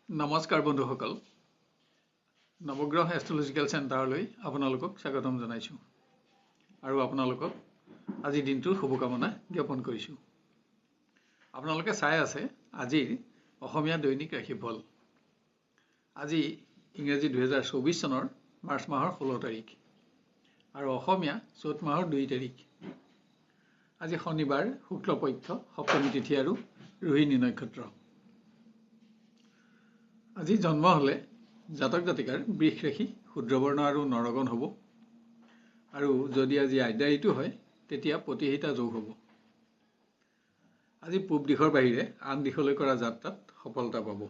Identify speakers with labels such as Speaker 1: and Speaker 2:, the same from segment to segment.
Speaker 1: নমস্কাৰ বন্ধুসকল নৱগ্ৰহ এষ্ট্ৰলজিকেল চেণ্টাৰলৈ আপোনালোকক স্বাগতম জনাইছোঁ আৰু আপোনালোকক আজিৰ দিনটোৰ শুভকামনা জ্ঞাপন কৰিছোঁ। আপোনালোকে চাই আছে আজিৰ অসমীয়া দৈনিক ৰাশিফল। আজি ইংৰাজী 2024 চনৰ মাৰ্চ মাহৰ 16 তাৰিখ আৰু অসমীয়া চ'ত মাহৰ 2 তাৰিখ। আজি শনিবাৰ, শুক্লপক্ষ, সপ্তমী তিথি আৰু ৰোহিণী নক্ষত্ৰ। আজি জন্ম হলে জাতক জাতিকাৰ বৃষ ৰাশি, শুদ্ৰবৰ্ণ আৰু নৰগণ হ'ব আৰু যদি আজি আদ্যা ঋতু হয় তেতিয়া প্ৰতিহিতা যোগ হ'ব। আজি পূব দিশৰ বাহিৰে আন দিশলৈ কৰা যাত্ৰাত সফলতা পাব।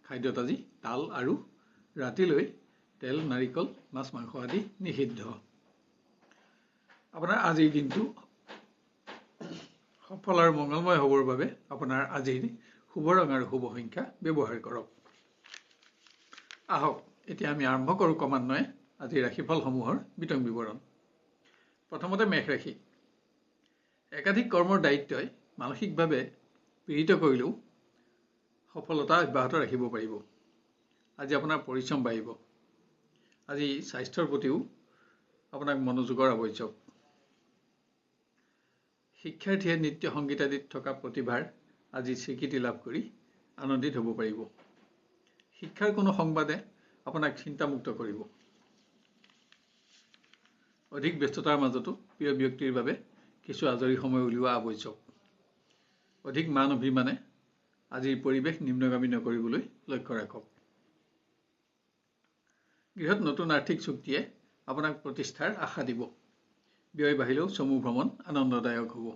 Speaker 1: খাদ্যত আজি তাল আৰু ৰাতিলৈ তেল, নাৰিকল, মাছ, মাংস আদি নিষিদ্ধ। আপোনাৰ আজিৰ দিনটো সফল আৰু মংগলময় হ'বৰ বাবে আপোনাৰ আজিৰ শুভ ৰং আৰু শুভ সংখ্যা ব্যৱহাৰ কৰক। আহক এতিয়া আমি আৰম্ভ কৰোঁ ক্ৰমান্বয়ে আজিৰ ৰাশিফলসমূহৰ বিতং বিৱৰণ। প্ৰথমতে মেষ ৰাশি। একাধিক কৰ্মৰ দায়িত্বই মানসিকভাৱে পীড়িত কৰিলেও সফলতা অব্যাহত ৰাখিব পাৰিব। আজি আপোনাৰ পৰিশ্ৰম বাঢ়িব। আজি স্বাস্থ্যৰ প্ৰতিও আপোনাক মনোযোগৰ আৱশ্যক। শিক্ষাৰ্থীয়ে নৃত্য, সংগীত আদিত থকা প্ৰতিভাৰ আজি স্বীকৃতি লাভ কৰি আনন্দিত হ'ব পাৰিব। শিক্ষাৰ কোনো সংবাদে আপোনাক চিন্তামুক্ত কৰিব। অধিক ব্যস্ততাৰ মাজতো প্ৰিয় ব্যক্তিৰ বাবে কিছু আজৰি সময় উলিওৱা আৱশ্যক। অধিক মান অভিমানে আজিৰ পৰিৱেশ নিম্নগামী নকৰিবলৈ লক্ষ্য ৰাখক। গৃহত নতুন আৰ্থিক চুক্তিয়ে আপোনাক প্ৰতিষ্ঠাৰ আশা দিব। ব্যয় বাঢ়িলেও চমু ভ্ৰমণ আনন্দদায়ক হ'ব।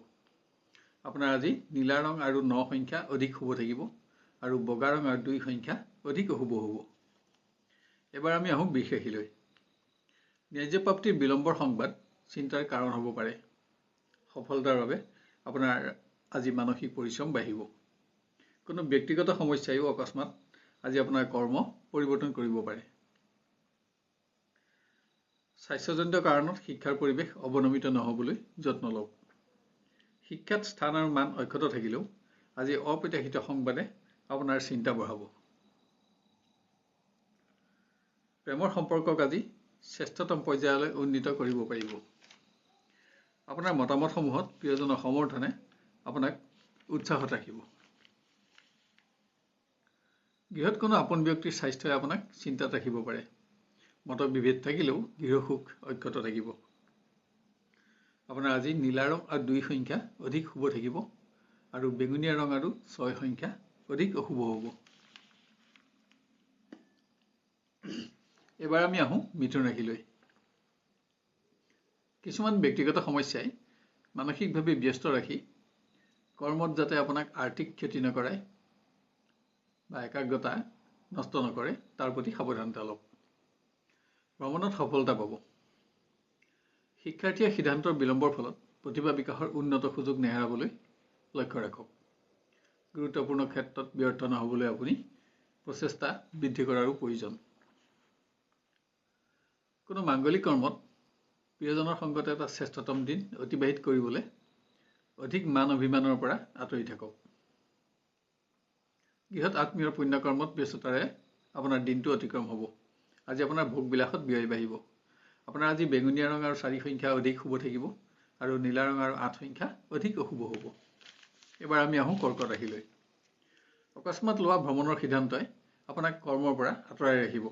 Speaker 1: আপোনাৰ আজি নীলা ৰং আৰু 9 সংখ্যা অধিক শুভ থাকিব আৰু বগা ৰং আৰু 2 সংখ্যা অধিক অশুভ হ'ব। এবাৰ আমি আহোঁ বৃষ ৰাশিলৈ। ন্যায্য প্ৰাপ্তিৰ বিলম্বৰ সংবাদ চিন্তাৰ কাৰণ হ'ব পাৰে। সফলতাৰ বাবে আপোনাৰ আজি মানসিক পৰিশ্ৰম বাঢ়িব। কোনো ব্যক্তিগত সমস্যায়ো অকস্মাত আজি আপোনাৰ কৰ্ম পৰিৱৰ্তন কৰিব পাৰে। স্বাস্থ্যজনিত কাৰণত শিক্ষাৰ পৰিৱেশ অৱনমিত নহ'বলৈ যত্ন লওক। শিক্ষাত স্থান আৰু মান অক্ষত থাকিলেও আজি অপ্ৰত্যাশিত সংবাদে আপোনাৰ চিন্তা বঢ়াব। প্ৰেমৰ সম্পৰ্কক আজি শ্ৰেষ্ঠতম পৰ্যায়লৈ উন্নীত কৰিব পাৰিব। আপোনাৰ মতামতসমূহত প্ৰিয়জনৰ সমৰ্থনে আপোনাক উৎসাহত ৰাখিব। গৃহত কোনো আপোন ব্যক্তিৰ স্বাস্থ্যই আপোনাক চিন্তাত ৰাখিব পাৰে। মতবিভেদ থাকিলেও গৃহসুখ অক্ষত থাকিব। আপোনাৰ আজি নীলা ৰং আৰু 2 সংখ্যা অধিক শুভ থাকিব আৰু বেঙুনীয়া ৰং আৰু 6 সংখ্যা অধিক অশুভ হ'ব। এবাৰ আমি আহোঁ মিথুন ৰাশিলৈ। কিছুমান ব্যক্তিগত সমস্যাই মানসিকভাৱে ব্যস্ত ৰাখি কৰ্মত যাতে আপোনাক আৰ্থিক ক্ষতি নকৰায় বা একাগ্ৰতা নষ্ট নকৰে তাৰ প্ৰতি সাৱধানতা লওক। ভ্ৰমণত সফলতা পাব। শিক্ষাৰ্থীয়ে সিদ্ধান্তৰ বিলম্বৰ ফলত প্ৰতিভা বিকাশৰ উন্নত সুযোগ নেহেৰাবলৈ লক্ষ্য ৰাখক। গুৰুত্বপূৰ্ণ ক্ষেত্ৰত ব্যৰ্থ নহ'বলৈ আপুনি প্ৰচেষ্টা বৃদ্ধি কৰাৰো প্ৰয়োজন। কোনো মাংগলিক কৰ্মত প্ৰিয়জনৰ সংগত এটা শ্ৰেষ্ঠতম দিন অতিবাহিত কৰিবলৈ অধিক মান অভিমানৰ পৰা আঁতৰি থাকক। গৃহত আত্মীয়ৰ পুণ্যকৰ্মত ব্যস্ততাৰে আপোনাৰ দিনটো অতিক্ৰম হ'ব। আজি আপোনাৰ ভোগবিলাসত ব্যয় বাঢ়িব। আপোনাৰ আজি বেঙুনীয়া ৰং আৰু 4 সংখ্যা অধিক শুভ থাকিব আৰু নীলা ৰং আৰু 8 সংখ্যা অধিক অশুভ হ'ব। এবাৰ আমি আহোঁ কৰ্কট ৰাশিলৈ। অকস্মাত লোৱা ভ্ৰমণৰ সিদ্ধান্তই আপোনাক কৰ্মৰ পৰা আঁতৰাই ৰাখিব।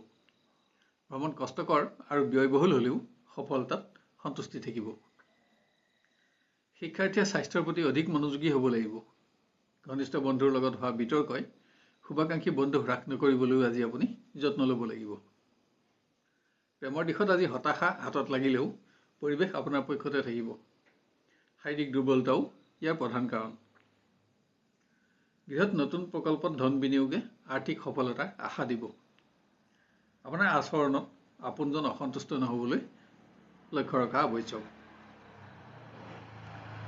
Speaker 1: ভ্ৰমণ কষ্টকৰ আৰু ব্যয়বহুল হ'লেও সফলতাত সন্তুষ্টি থাকিব। শিক্ষাৰ্থীয়ে স্বাস্থ্যৰ প্ৰতি অধিক মনোযোগী হ'ব লাগিব। ঘনিষ্ঠ বন্ধুৰ লগত হোৱা বিতৰ্কই শুভাকাংক্ষী বন্ধু হ্ৰাস নকৰিবলৈও আজি আপুনি যত্ন ল'ব লাগিব। প্ৰেমৰ দিশত আজি হতাশা হাতত লাগিলেও পৰিৱেশ আপোনাৰ পক্ষতে থাকিব। শাৰীৰিক দুৰ্বলতাও ইয়াৰ প্ৰধান কাৰণ। গৃহত নতুন প্ৰকল্পত ধন বিনিয়োগে আৰ্থিক সফলতাৰ আশা দিব। আপোনাৰ আচৰণত আপোনজন অসন্তুষ্ট নহ'বলৈ লক্ষ্য ৰখা আৱশ্যক।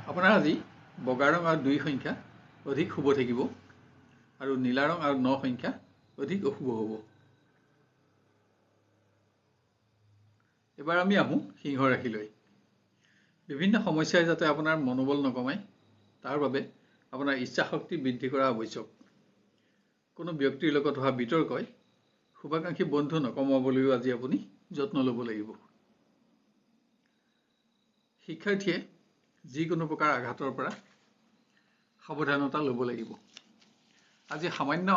Speaker 1: আপোনাৰ আজি বগা ৰং আৰু 2 সংখ্যা অধিক শুভ থাকিব আৰু নীলা ৰং আৰু 9 সংখ্যা অধিক অশুভ হ'ব। এবাৰ আমি আহোঁ সিংহ ৰাশিলৈ। বিভিন্ন সমস্যাই যাতে আপোনাৰ মনোবল নকমায় তাৰ বাবে আপোনাৰ ইচ্ছা শক্তি বৃদ্ধি কৰা আৱশ্যক। কোনো ব্যক্তিৰ লগত হোৱা বিতৰ্কই শুভাকাংক্ষী বন্ধু নকমাবলৈও আজি আপুনি যত্ন ল'ব লাগিব। শিক্ষাৰ্থীয়ে যিকোনো প্ৰকাৰ আঘাতৰ পৰা সাৱধানতা ল'ব লাগিব। আজি সামান্য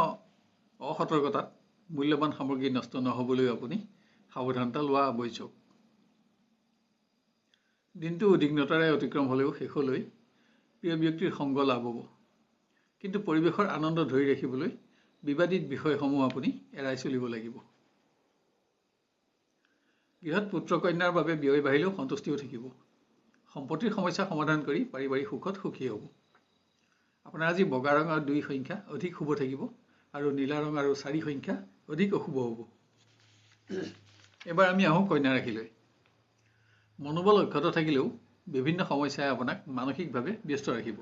Speaker 1: অসতৰ্কতাত মূল্যৱান সামগ্ৰী নষ্ট নহ'বলৈ আপুনি সাৱধানতা লোৱা আৱশ্যক। দিনটো উদ্বিগ্নতাৰে অতিক্ৰম হ'লেও শেষলৈ প্ৰিয় ব্যক্তিৰ সংগ লাভ হ'ব। কিন্তু পৰিৱেশৰ আনন্দ ধৰি ৰাখিবলৈ বিবাদিত বিষয়সমূহ আপুনি এৰাই চলিব লাগিব। গৃহত পুত্ৰ কন্যাৰ বাবে ব্যয় বাঢ়িলেও সন্তুষ্টিও থাকিব। সম্পত্তিৰ সমস্যা সমাধান কৰি পাৰিবাৰিক সুখত সুখী হ'ব। আপোনাৰ আজি বগা ৰং আৰু 2 সংখ্যা অধিক শুভ থাকিব আৰু নীলা ৰং আৰু 4 সংখ্যা অধিক অশুভ হ'ব। এবাৰ আমি আহোঁ কন্যা ৰাশিলৈ। মনোবল অক্ষত থাকিলেও বিভিন্ন সমস্যাই আপোনাক মানসিকভাৱে ব্যস্ত ৰাখিব।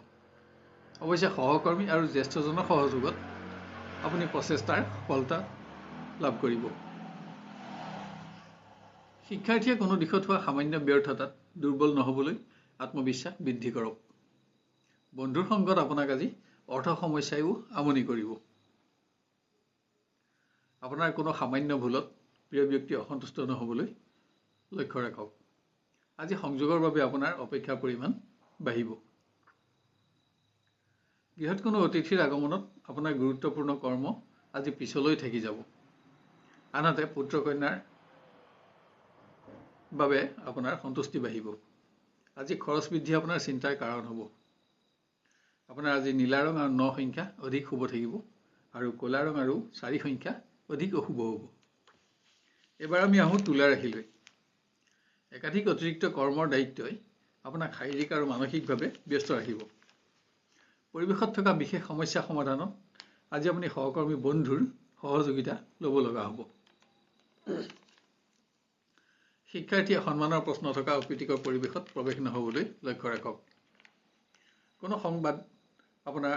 Speaker 1: অৱশ্যে সহকৰ্মী আৰু জ্যেষ্ঠজনৰ সহযোগত আপুনি প্ৰচেষ্টাৰ সফলতা লাভ কৰিব। শিক্ষাৰ্থীয়ে কোনো দিশত হোৱা সামান্য ব্যৰ্থতাত দুৰ্বল নহ'বলৈ আত্মবিশ্বাস বৃদ্ধি কৰক। বন্ধুৰ সংগত আপোনাক আজি অৰ্থ সমস্যায়ো আমনি কৰিব। আপোনাৰ কোনো সামান্য ভুলত প্ৰিয় ব্যক্তি অসন্তুষ্ট নহ'বলৈ লক্ষ্য ৰাখক। আজি সংযোগৰ বাবে আপোনাৰ অপেক্ষাৰ পৰিমাণ বাঢ়িব। গৃহত কোনো অতিথিৰ আগমনত আপোনাৰ গুৰুত্বপূৰ্ণ কৰ্ম আজি পিছলৈ থাকি যাব। আনহাতে পুত্ৰ কন্যাৰ বাবে আপোনাৰ সন্তুষ্টি বাঢ়িব। আজি খৰচ বৃদ্ধি আপোনাৰ চিন্তাৰ কাৰণ হ'ব। আপোনাৰ আজি নীলা ৰং আৰু 9 সংখ্যা অধিক শুভ থাকিব আৰু ক'লা ৰং আৰু 4 সংখ্যা অধিক অশুভ হ'ব। এবাৰ আমি আহোঁ তুলা ৰাশিলৈ। একাধিক অতিৰিক্ত কৰ্মৰ দায়িত্বই আপোনাক শাৰীৰিক আৰু মানসিকভাৱে ব্যস্ত ৰাখিব। পৰিৱেশত থকা বিশেষ সমস্যা সমাধানত আজি আপুনি সহকৰ্মী বন্ধুৰ সহযোগিতা ল'ব লগা হ'ব। শিক্ষাৰ্থীয়ে সন্মানৰ প্ৰশ্ন থকা অপ্ৰীতিকৰ পৰিৱেশত প্ৰৱেশ নহ'বলৈ লক্ষ্য ৰাখক। কোনো সংবাদ আপোনাৰ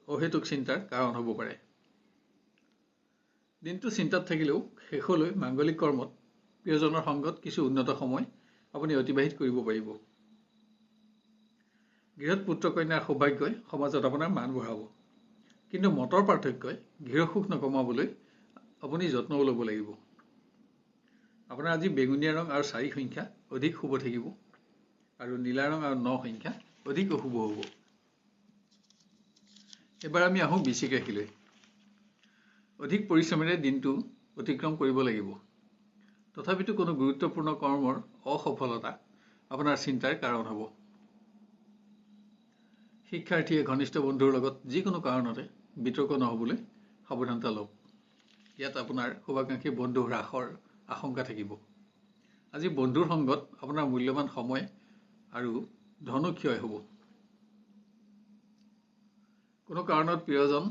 Speaker 1: অহেতুক চিন্তাৰ কাৰণ হ'ব পাৰে। দিনটো চিন্তাত থাকিলেও শেষলৈ মাংগলিক কৰ্মত প্ৰিয়জনৰ সংগত কিছু উন্নত সময় আপুনি অতিবাহিত কৰিব পাৰিব। গৃহত পুত্ৰ কন্যাৰ সৌভাগ্যই সমাজত আপোনাৰ মান বঢ়াব। কিন্তু মতৰ পাৰ্থক্যই গৃহ সুখ নকমাবলৈ আপুনি যত্ন ল'ব লাগিব। আপোনাৰ আজি বেঙুনীয়া ৰং আৰু 4 সংখ্যা অধিক শুভ থাকিব আৰু নীলা ৰং আৰু 9 সংখ্যা অধিক অশুভ হ'ব। এবাৰ আমি আহোঁ বৃশ্চিক ৰাশিলৈ। অধিক পৰিশ্ৰমেৰে দিনটো অতিক্ৰম কৰিব লাগিব। তথাপিতো কোনো গুৰুত্বপূৰ্ণ কৰ্মৰ অসফলতা আপোনাৰ চিন্তাৰ কাৰণ হ'ব। শিক্ষাৰ্থীয়ে ঘনিষ্ঠ বন্ধুৰ লগত যিকোনো কাৰণতে বিতৰ্ক নহ'বলৈ সাৱধানতা লওক। ইয়াত আপোনাৰ শুভাকাংক্ষী বন্ধু হ্ৰাসৰ আশংকা থাকিব। আজি বন্ধুৰ সংগত আপোনাৰ মূল্যৱান সময় আৰু ধনো ক্ষয় হ'ব। কোনো কাৰণত প্ৰিয়জন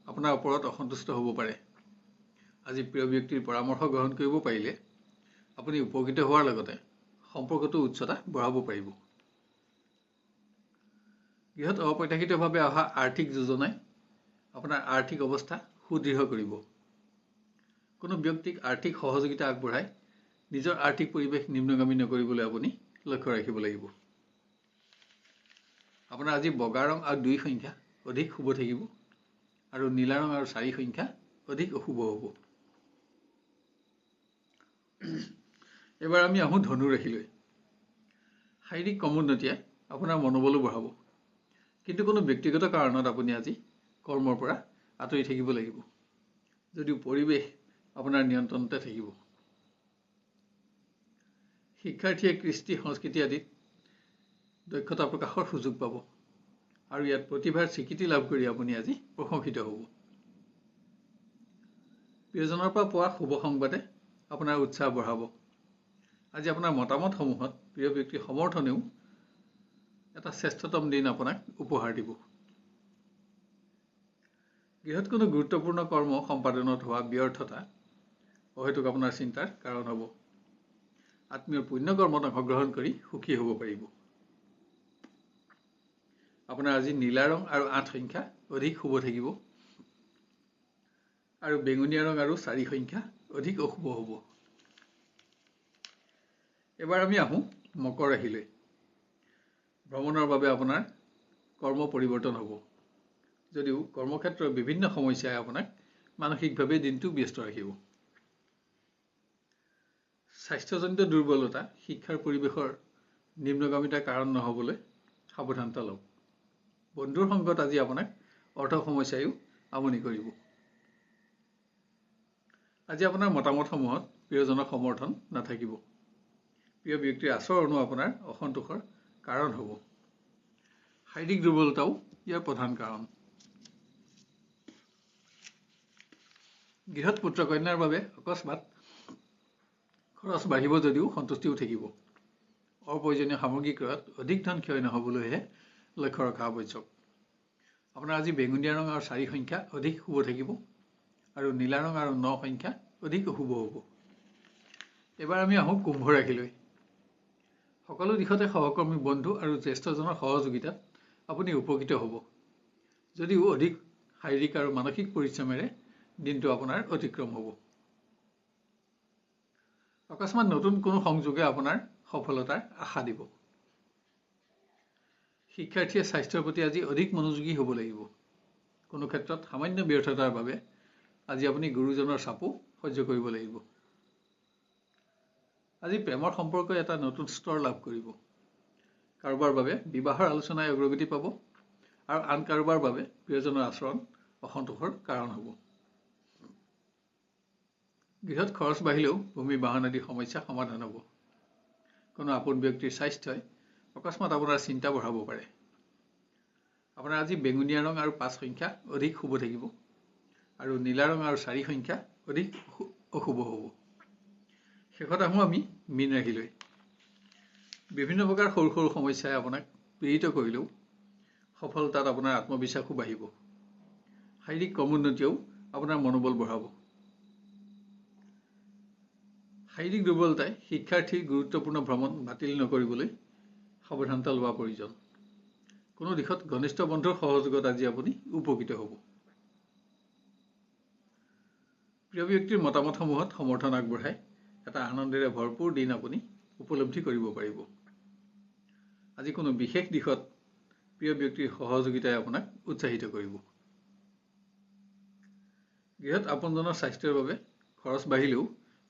Speaker 1: আপোনাৰ ওপৰত অসন্তুষ্ট হ'ব পাৰে। আজি প্ৰিয় ব্যক্তিৰ পৰামৰ্শ গ্ৰহণ কৰিব পাৰিলে আপুনি উপকৃত হোৱাৰ লগতে সম্পৰ্কটো উচ্চতা বঢ়াব পাৰিব। গৃহত অপ্ৰত্যাশিতভাৱে অহা আৰ্থিক যোজনাই আপোনাৰ আৰ্থিক অৱস্থা সুদৃঢ় কৰিব। কোনো ব্যক্তিক আৰ্থিক সহযোগিতা আগবঢ়াই নিজৰ আৰ্থিক পৰিৱেশ নিম্নগামী নকৰিবলৈ আপুনি লক্ষ্য ৰাখিব লাগিব। আপোনাৰ আজি বগা ৰং আৰু 2 সংখ্যা অধিক শুভ থাকিব আৰু নীলা ৰং আৰু 4 সংখ্যা অধিক অশুভ হ'ব। এবাৰ আমি আহোঁ ধনু ৰাশিলৈ। শাৰীৰিক ক্ৰমোন্নতিয়ে আপোনাৰ মনোবলো বঢ়াব। কিন্তু কোনো ব্যক্তিগত কাৰণত আপুনি আজি কৰ্মৰ পৰা আঁতৰি থাকিব লাগিব। যদিও পৰিৱেশ আপোনাৰ নিয়ন্ত্ৰণতে থাকিব। শিক্ষাৰ্থীয়ে কৃষ্টি সংস্কৃতি আদিত দক্ষতা প্ৰকাশৰ সুযোগ পাব আৰু ইয়াত প্ৰতিভাৰ স্বীকৃতি লাভ কৰি আপুনি আজি প্ৰশংসিত হ'ব। প্ৰিয়জনৰ পৰা পোৱা শুভ সংবাদে আপোনাৰ উৎসাহ বঢ়াব। আজি আপোনাৰ মতামতসমূহত প্ৰিয় ব্যক্তিৰ সমৰ্থনেও এটা শ্ৰেষ্ঠতম দিন আপোনাক উপহাৰ দিব। গৃহত কোনো গুৰুত্বপূৰ্ণ কৰ্ম সম্পাদনত হোৱা ব্যৰ্থতা অহেতুক আপোনাৰ চিন্তাৰ কাৰণ হ'ব। আত্মীয় পুণ্য কৰ্মত অংশগ্ৰহণ কৰি সুখী হ'ব পাৰিব। আপোনাৰ আজি নীলা ৰং আৰু 8 সংখ্যা অধিক শুভ থাকিব আৰু বেঙুনীয়া ৰং আৰু 4 সংখ্যা অধিক অশুভ হ'ব। এবাৰ আমি আহোঁ মকৰ ৰাশিলৈ। ভ্ৰমণৰ বাবে আপোনাৰ কৰ্ম পৰিৱৰ্তন হ'ব। যদিও কৰ্মক্ষেত্ৰৰ বিভিন্ন সমস্যাই আপোনাক মানসিকভাৱে দিনটো ব্যস্ত ৰাখিব। স্বাস্থ্যজনিত দুৰ্বলতা শিক্ষাৰ পৰিৱেশৰ নিম্নগামিতাৰ কাৰণ নহ'বলৈ সাৱধানতা লওক। বন্ধুৰ সংগত আজি আপোনাক অৰ্থ সমস্যায়ো আমনি কৰিব। আজি আপোনাৰ মতামতসমূহত প্ৰিয়জনক সমৰ্থন নাথাকিব। প্ৰিয় ব্যক্তিৰ আচৰণো আপোনাৰ অসন্তোষৰ কাৰণ হ'ব। শাৰীৰিক দুৰ্বলতাও ইয়াৰ প্ৰধান কাৰণ। গৃহত পুত্ৰ কন্যাৰ বাবে অকস্মাত খৰচ বাঢ়িব যদিও সন্তুষ্টিও থাকিব। অপ্ৰয়োজনীয় সামগ্ৰী ক্ৰয়ত অধিক ধন ক্ষয় নহ'বলৈহে লক্ষ্য ৰখা আৱশ্যক। আপোনাৰ আজি বেঙুনীয়া ৰং আৰু 4 সংখ্যা অধিক শুভ থাকিব আৰু নীলা ৰং আৰু 9 সংখ্যা অধিক অশুভ হ'ব। এবাৰ আমি আহোঁ কুম্ভ ৰাশিলৈ। সকলো দিশতে সহকৰ্মী বন্ধু আৰু জ্যেষ্ঠজনৰ সহযোগিতাত আপুনি উপকৃত হ'ব। যদিও অধিক শাৰীৰিক আৰু মানসিক পৰিশ্ৰমেৰে দিনটো আপোনাৰ অতিক্ৰম হ'ব। অকস্মাত নতুন কোনো সংযোগে আপোনাৰ সফলতাৰ আশা দিব। শিক্ষাৰ্থীয়ে স্বাস্থ্যৰ প্ৰতি আজি অধিক মনোযোগী হ'ব লাগিব। কোনো ক্ষেত্ৰত সামান্য ব্যৰ্থতাৰ বাবে আজি আপুনি গুৰুজনৰ চাপো সহ্য কৰিব লাগিব। আজি প্ৰেমৰ সম্পৰ্কই এটা নতুন স্তৰ লাভ কৰিব। কাৰোবাৰ বাবে বিবাহৰ আলোচনাই অগ্ৰগতি পাব আৰু আন কাৰোবাৰ বাবে প্ৰিয়জনৰ আচৰণ অসন্তোষৰ কাৰণ হ'ব। গৃহত খৰচ বাঢ়িলেও ভূমি বাহন আদি সমস্যা সমাধান হ'ব। কোনো আপোন ব্যক্তিৰ স্বাস্থ্যই অকস্মাত আপোনাৰ চিন্তা বঢ়াব পাৰে। আপোনাৰ আজি বেঙুনীয়া ৰং আৰু 5 সংখ্যা অধিক শুভ থাকিব আৰু নীলা ৰং আৰু 4 সংখ্যা অধিক অশুভ হ'ব। শেষত আহোঁ আমি মীন ৰাশিলৈ। বিভিন্ন প্ৰকাৰ সৰু সৰু সমস্যাই আপোনাক পীড়িত কৰিলেও সফলতাত আপোনাৰ আত্মবিশ্বাসো বাঢ়িব। শাৰীৰিক ক্ৰমোন্নতিয়েও আপোনাৰ মনোবল বঢ়াব। শাৰীৰিক দুৰ্বলতাই শিক্ষাৰ্থীৰ গুৰুত্বপূৰ্ণ ভ্ৰমণ বাতিল নকৰিবলৈ সাৱধানতা লোৱা প্ৰয়োজন। কোনো দিশত ঘনিষ্ঠ বন্ধুৰ সহযোগত আজি আপুনি উপকৃত হ'ব। প্ৰিয় ব্যক্তিৰ মতামতসমূহত সমৰ্থন আগবঢ়াই এটা আনন্দেৰে ভৰপূৰ দিন আপুনি উপলব্ধি কৰিব পাৰিব। আজি কোনো বিশেষ দিশত প্ৰিয় ব্যক্তিৰ সহযোগিতাই আপোনাক উৎসাহিত কৰিব। গৃহত আপোনজনৰ স্বাস্থ্যৰ বাবে খৰচ বাঢ়িলেও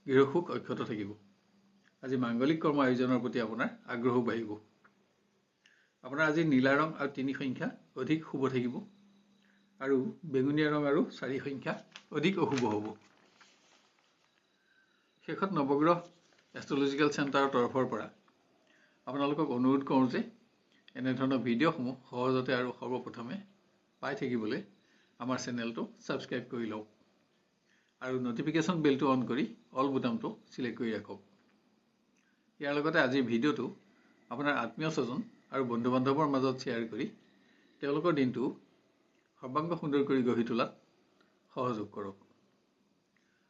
Speaker 1: গৃহসুখ অক্ষত থাকিব। আজি মাংগলিক কৰ্ম আয়োজনৰ প্ৰতি আপোনাৰ আগ্ৰহো বাঢ়িব। আপোনাৰ আজি নীলা ৰং আৰু 3 সংখ্যা অধিক শুভ থাকিব আৰু বেঙুনীয়া ৰং আৰু 4 সংখ্যা অধিক অশুভ হ'ব। শেষত নৱগ্ৰহ এষ্ট্ৰলজিকেল চেণ্টাৰৰ তৰফৰ পৰা আপোনালোকক অনুৰোধ কৰোঁ যে এনেধৰণৰ ভিডিঅ'সমূহ সহজতে আৰু সৰ্বপ্ৰথমে পাই থাকিবলৈ আমাৰ চেনেলটো ছাবস্ক্ৰাইব কৰি লওক আৰু নটিফিকেশ্যন বেলটো অন কৰি অল বুটামটো চিলেক্ট কৰি ৰাখক। ইয়াৰ লগতে আজিৰ ভিডিঅ'টো আপোনাৰ আত্মীয় স্বজন আৰু বন্ধু বান্ধৱৰ মাজত শ্বেয়াৰ কৰি তেওঁলোকৰ দিনটো সৰ্বাংগ সুন্দৰ কৰি গঢ়ি তোলাত সহযোগ কৰক।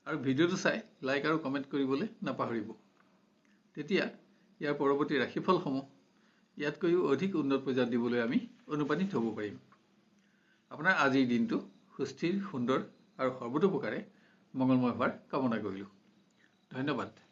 Speaker 1: আৰু ভিডিঅ'টো চাই লাইক আৰু কমেণ্ট কৰিবলৈ নাপাহৰিব। তেতিয়া ইয়াৰ পৰৱৰ্তী ৰাশিফলসমূহ ইয়াতকৈও অধিক উন্নত পৰ্যায়ত দিবলৈ আমি অনুপ্ৰাণিত হ'ব পাৰিম। আপোনাৰ আজিৰ দিনটো সুস্থিৰ, সুন্দৰ আৰু সৰ্বতোপ্ৰকাৰে মংগলময় হোৱাৰ কামনা কৰিলোঁ। ধন্যবাদ।